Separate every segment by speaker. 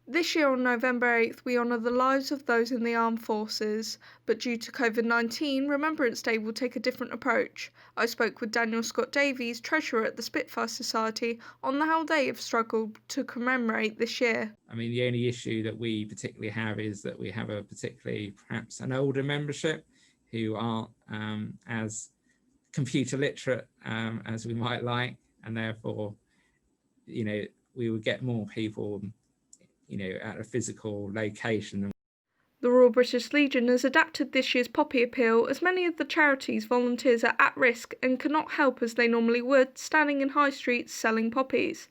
Speaker 1: This year on November 8th, we honour the lives of those in the armed forces, but due to COVID-19, Remembrance Day will take a different approach. I spoke with Daniel Scott Davies, Treasurer at the Spitfire Society, on how they have struggled to commemorate this year.
Speaker 2: I mean, the only issue that we particularly have is that we have a particularly perhaps an older membership who aren't as computer literate as we might like, and therefore, we would get more people, at a physical location.
Speaker 1: The Royal British Legion has adapted this year's poppy appeal as many of the charity's volunteers are at risk and cannot help as they normally would, standing in high streets selling poppies.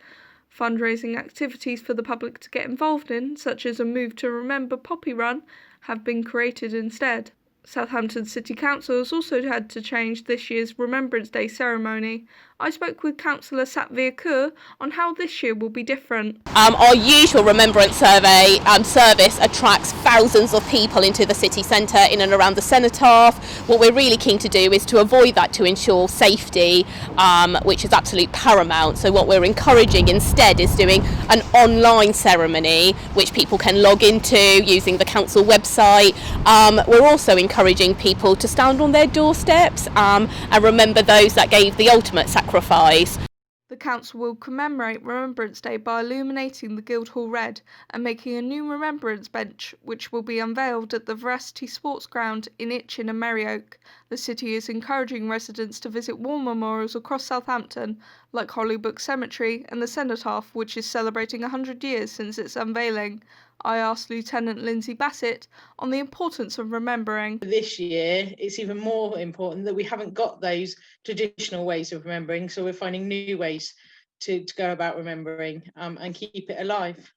Speaker 1: Fundraising activities for the public to get involved in, such as a Move to Remember poppy run, have been created instead. Southampton City Council has also had to change this year's Remembrance Day ceremony. I spoke with Councillor Satvir Kaur on how this year will be different.
Speaker 3: Our usual Remembrance Survey service attracts thousands of people into the city centre, in and around the cenotaph. What we're really keen to do is to avoid that, to ensure safety, which is absolute paramount. So what we're encouraging instead is doing an online ceremony which people can log into using the council website. We're also encouraging people to stand on their doorsteps and remember those that gave the ultimate sacrifice.
Speaker 1: The council will commemorate Remembrance Day by illuminating the Guildhall red and making a new remembrance bench which will be unveiled at the Veracity Sports Ground in Itchen and Merrioak. The city is encouraging residents to visit war memorials across Southampton, like Hollybrook Cemetery and the Cenotaph, which is celebrating 100 years since its unveiling. I asked Lieutenant Lindsay Bassett on the importance of remembering.
Speaker 4: This year, it's even more important that we haven't got those traditional ways of remembering, so we're finding new ways to go about remembering and keep it alive.